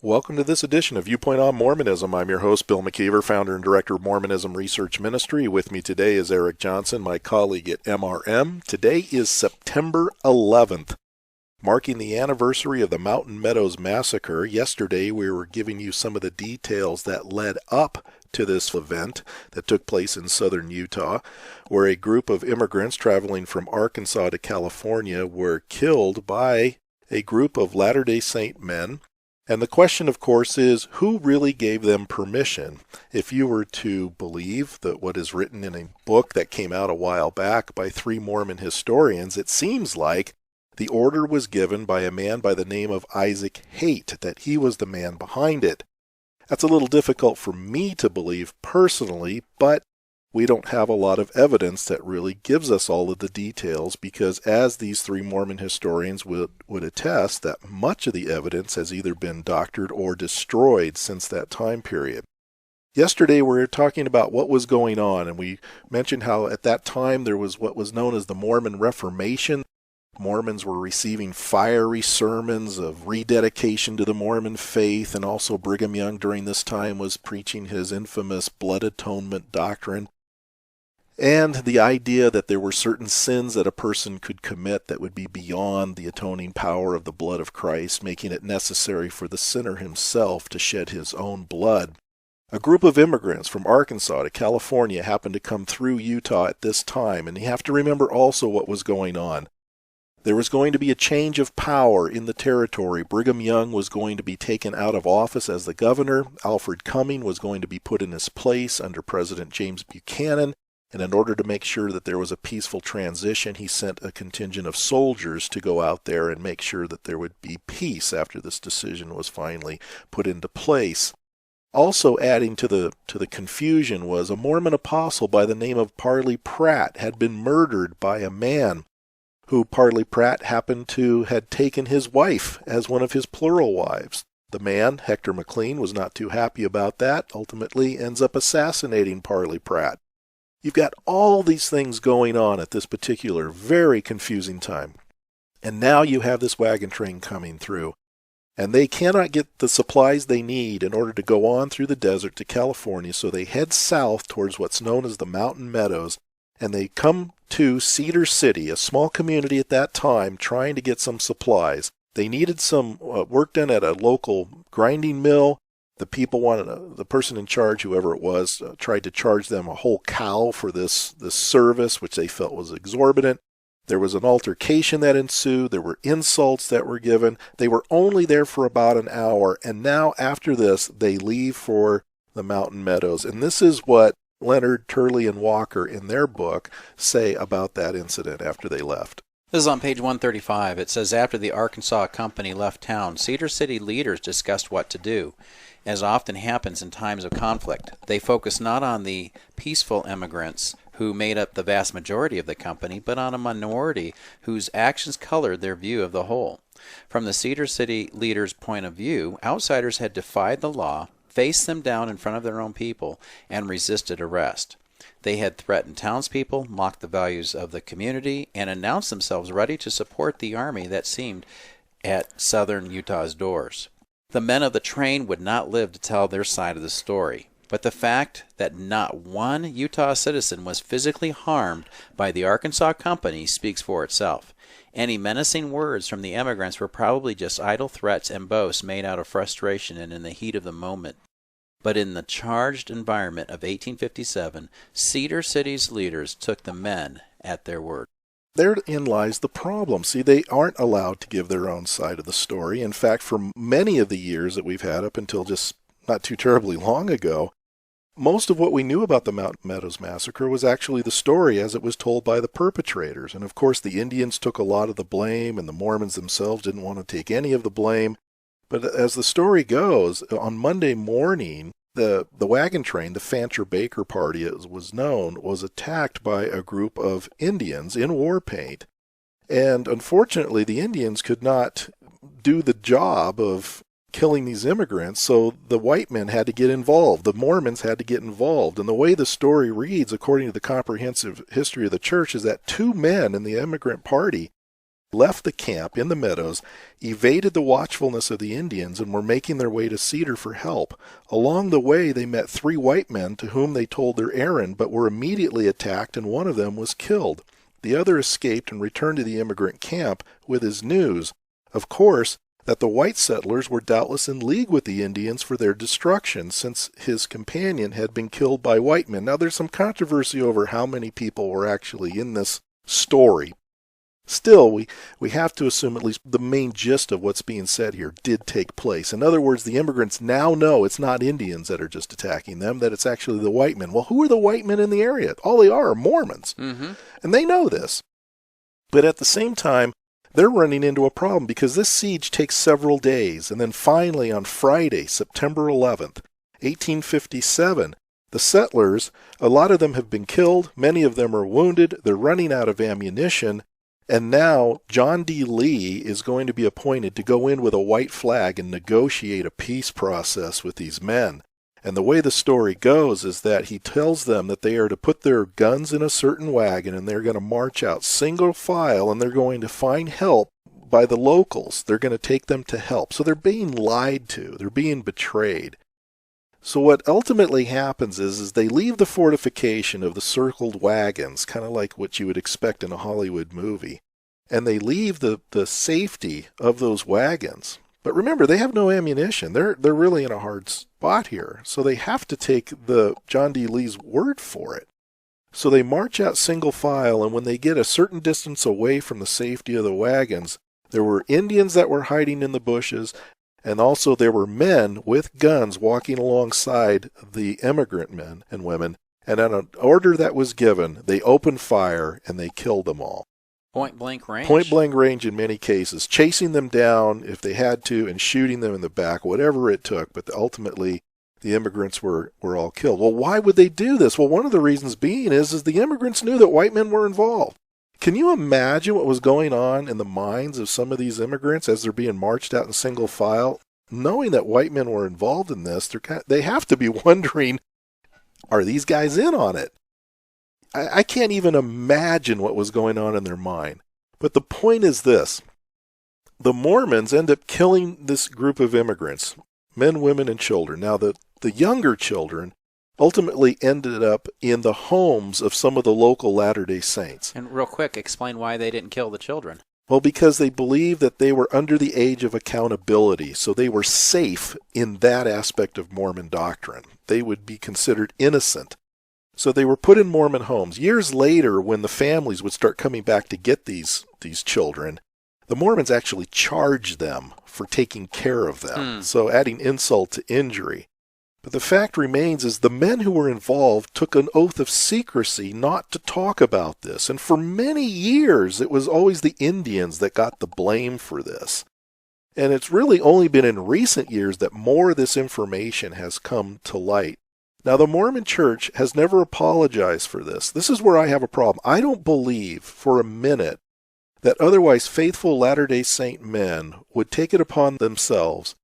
Welcome to this edition of Viewpoint on Mormonism. I'm your host, Bill McKeever, founder and director of Mormonism Research Ministry. With me today is Eric Johnson, my colleague at MRM. Today is September 11th, marking the anniversary of the Mountain Meadows Massacre. Yesterday, we were giving you some of the details that led up to this event that took place in southern Utah, where a group of immigrants traveling from Arkansas to California were killed by a group of Latter-day Saint men. And the question, of course, is who really gave them permission? If you were to believe that what is written in a book that came out a while back by 3 Mormon historians, it seems like the order was given by a man by the name of Isaac Haight, that he was the man behind it. That's a little difficult for me to believe personally, but we don't have a lot of evidence that really gives us all of the details, because as these 3 Mormon historians would attest, that much of the evidence has either been doctored or destroyed since that time period. Yesterday we were talking about what was going on, and we mentioned how at that time there was what was known as the Mormon Reformation. Mormons were receiving fiery sermons of rededication to the Mormon faith, and also Brigham Young during this time was preaching his infamous blood atonement doctrine. And the idea that there were certain sins that a person could commit that would be beyond the atoning power of the blood of Christ, making it necessary for the sinner himself to shed his own blood. A group of immigrants from Arkansas to California happened to come through Utah at this time, and you have to remember also what was going on. There was going to be a change of power in the territory. Brigham Young was going to be taken out of office as the governor. Alfred Cumming was going to be put in his place under President James Buchanan. And in order to make sure that there was a peaceful transition, he sent a contingent of soldiers to go out there and make sure that there would be peace after this decision was finally put into place. Also adding to the confusion was a Mormon apostle by the name of Parley Pratt had been murdered by a man who Parley Pratt happened to had taken his wife as one of his plural wives. The man, Hector McLean, was not too happy about that, ultimately ends up assassinating Parley Pratt. You've got all these things going on at this particular very confusing time. And now you have this wagon train coming through. And they cannot get the supplies they need in order to go on through the desert to California, so they head south towards what's known as the Mountain Meadows. And they come to Cedar City, a small community at that time, trying to get some supplies. They needed some work done at a local grinding mill. The people wanted the person in charge, whoever it was, tried to charge them a whole cow for this service, which they felt was exorbitant. There was an altercation that ensued. There were insults that were given. They were only there for about an hour, and now after this, they leave for the Mountain Meadows. And this is what Leonard, Turley, and Walker in their book say about that incident after they left. This is on page 135. It says, after the Arkansas company left town, Cedar City leaders discussed what to do. As often happens in times of conflict, they focused not on the peaceful immigrants who made up the vast majority of the company, but on a minority whose actions colored their view of the whole. From the Cedar City leaders' point of view, outsiders had defied the law, faced them down in front of their own people, and resisted arrest. They had threatened townspeople, mocked the values of the community, and announced themselves ready to support the army that seemed at southern Utah's doors. The men of the train would not live to tell their side of the story, but the fact that not one Utah citizen was physically harmed by the Arkansas company speaks for itself. Any menacing words from the immigrants were probably just idle threats and boasts made out of frustration and in the heat of the moment. But in the charged environment of 1857, Cedar City's leaders took the men at their word. Therein lies the problem. See, they aren't allowed to give their own side of the story. In fact, for many of the years that we've had up until just not too terribly long ago, most of what we knew about the Mountain Meadows Massacre was actually the story as it was told by the perpetrators. And of course, the Indians took a lot of the blame, and the Mormons themselves didn't want to take any of the blame. But as the story goes, on Monday morning, the wagon train, the Fancher Baker Party as was known, was attacked by a group of Indians in war paint. And unfortunately, the Indians could not do the job of killing these immigrants, so the white men had to get involved. The Mormons had to get involved. And the way the story reads, according to the comprehensive history of the church, is that 2 men in the immigrant party left the camp in the meadows, evaded the watchfulness of the Indians, and were making their way to Cedar for help. Along the way, they met 3 white men to whom they told their errand, but were immediately attacked, and one of them was killed. The other escaped and returned to the immigrant camp with his news, of course, that the white settlers were doubtless in league with the Indians for their destruction, since his companion had been killed by white men. Now, there's some controversy over how many people were actually in this story. Still, we have to assume at least the main gist of what's being said here did take place. In other words, the immigrants now know it's not Indians that are just attacking them, that it's actually the white men. Well, who are the white men in the area? All they are Mormons. Mm-hmm. And they know this. But at the same time, they're running into a problem because this siege takes several days. And then finally on Friday, September 11th, 1857, the settlers, a lot of them have been killed. Many of them are wounded. They're running out of ammunition. And now John D. Lee is going to be appointed to go in with a white flag and negotiate a peace process with these men. And the way the story goes is that he tells them that they are to put their guns in a certain wagon and they're going to march out single file and they're going to find help by the locals. They're going to take them to help. So they're being lied to. They're being betrayed. So what ultimately happens is they leave the fortification of the circled wagons, kind of like what you would expect in a Hollywood movie, and they leave the safety of those wagons. But remember, they have no ammunition. They're really in a hard spot here, so they have to take the John D. Lee's word for it. So they march out single file, and when they get a certain distance away from the safety of the wagons, there were Indians that were hiding in the bushes, and also there were men with guns walking alongside the immigrant men and women. And on an order that was given, they opened fire and they killed them all. Point blank range? Point blank range in many cases, chasing them down if they had to and shooting them in the back, whatever it took. But ultimately, the immigrants were all killed. Well, why would they do this? Well, one of the reasons being is the immigrants knew that white men were involved. Can you imagine what was going on in the minds of some of these immigrants as they're being marched out in single file? Knowing that white men were involved in this, they have to be wondering, are these guys in on it? I can't even imagine what was going on in their mind. But the point is this. The Mormons end up killing this group of immigrants, men, women, and children. Now, the younger children ultimately ended up in the homes of some of the local Latter-day Saints. And real quick, explain why they didn't kill the children. Well, because they believed that they were under the age of accountability, so they were safe in that aspect of Mormon doctrine. They would be considered innocent. So they were put in Mormon homes. Years later, when the families would start coming back to get these children, the Mormons actually charged them for taking care of them, so adding insult to injury. But the fact remains is the men who were involved took an oath of secrecy not to talk about this. And for many years, it was always the Indians that got the blame for this. And it's really only been in recent years that more of this information has come to light. Now, the Mormon Church has never apologized for this. This is where I have a problem. I don't believe for a minute that otherwise faithful Latter-day Saint men would take it upon themselves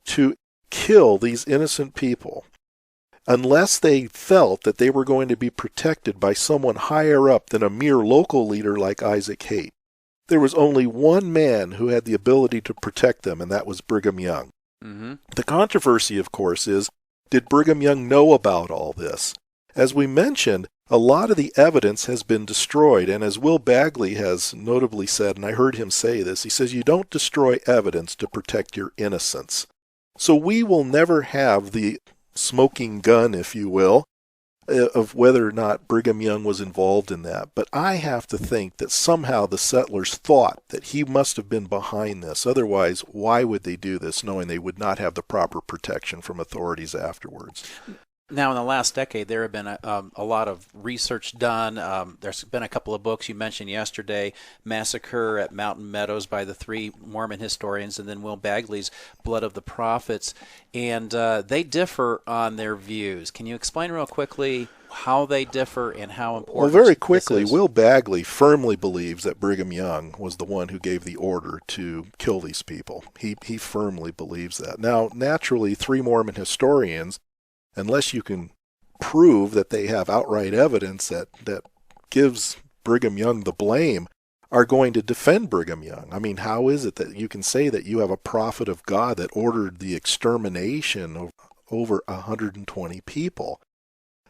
to kill these innocent people unless they felt that they were going to be protected by someone higher up than a mere local leader like Isaac Haight. There was only one man who had the ability to protect them, and that was Brigham Young. Mm-hmm. The controversy, of course, is, did Brigham Young know about all this? As we mentioned, a lot of the evidence has been destroyed, and as Will Bagley has notably said, and I heard him say this, he says, you don't destroy evidence to protect your innocence. So we will never have the smoking gun, if you will, of whether or not Brigham Young was involved in that. But I have to think that somehow the settlers thought that he must have been behind this. Otherwise, why would they do this, knowing they would not have the proper protection from authorities afterwards? Now, in the last decade, there have been a lot of research done. There's been a couple of books you mentioned yesterday, Massacre at Mountain Meadows by the 3 Mormon historians, and then Will Bagley's Blood of the Prophets. And they differ on their views. Can you explain real quickly how they differ and how important Well, very quickly, this is? Will Bagley firmly believes that Brigham Young was the one who gave the order to kill these people. He firmly believes that. Now, naturally, 3 Mormon historians, unless you can prove that they have outright evidence that gives Brigham Young the blame, are going to defend Brigham Young. I mean, how is it that you can say that you have a prophet of God that ordered the extermination of over 120 people?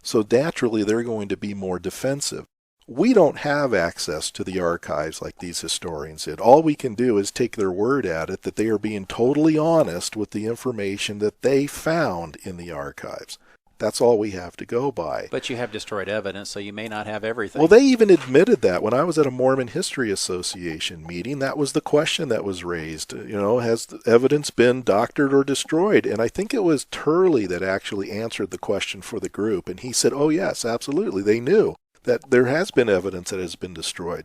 So naturally, they're going to be more defensive. We don't have access to the archives like these historians did. All we can do is take their word at it that they are being totally honest with the information that they found in the archives. That's all we have to go by. But you have destroyed evidence, so you may not have everything. Well, they even admitted that. When I was at a Mormon History Association meeting, that was the question that was raised. Has the evidence been doctored or destroyed? And I think it was Turley that actually answered the question for the group. And he said, oh, yes, absolutely. They knew that there has been evidence that has been destroyed.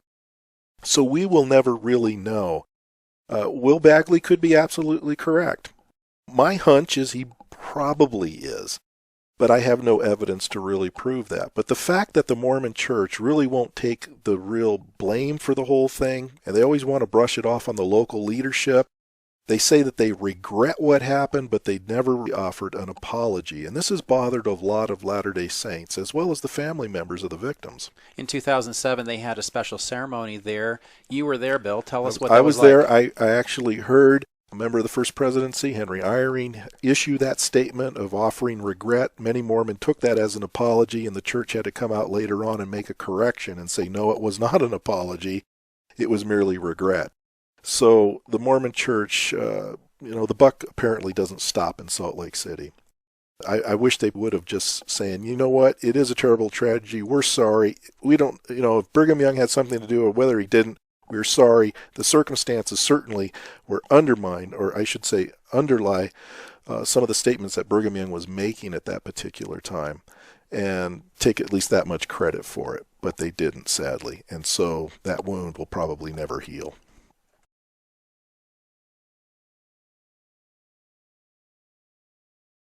So we will never really know. Will Bagley could be absolutely correct. My hunch is he probably is. But I have no evidence to really prove that. But the fact that the Mormon Church really won't take the real blame for the whole thing, and they always want to brush it off on the local leadership. They say that they regret what happened, but they never offered an apology. And this has bothered a lot of Latter-day Saints, as well as the family members of the victims. In 2007, they had a special ceremony there. You were there, Bill. Tell us what that was like. I was there. I actually heard a member of the First Presidency, Henry Eyring, issue that statement of offering regret. Many Mormon took that as an apology, and the church had to come out later on and make a correction and say, no, it was not an apology. It was merely regret. So the Mormon church, the buck apparently doesn't stop in Salt Lake City. I wish they would have just saying, you know what, it is a terrible tragedy. We're sorry. We don't, if Brigham Young had something to do with whether he didn't, we're sorry. The circumstances certainly were undermined, or I should say underlie some of the statements that Brigham Young was making at that particular time, and take at least that much credit for it. But they didn't, sadly. And so that wound will probably never heal.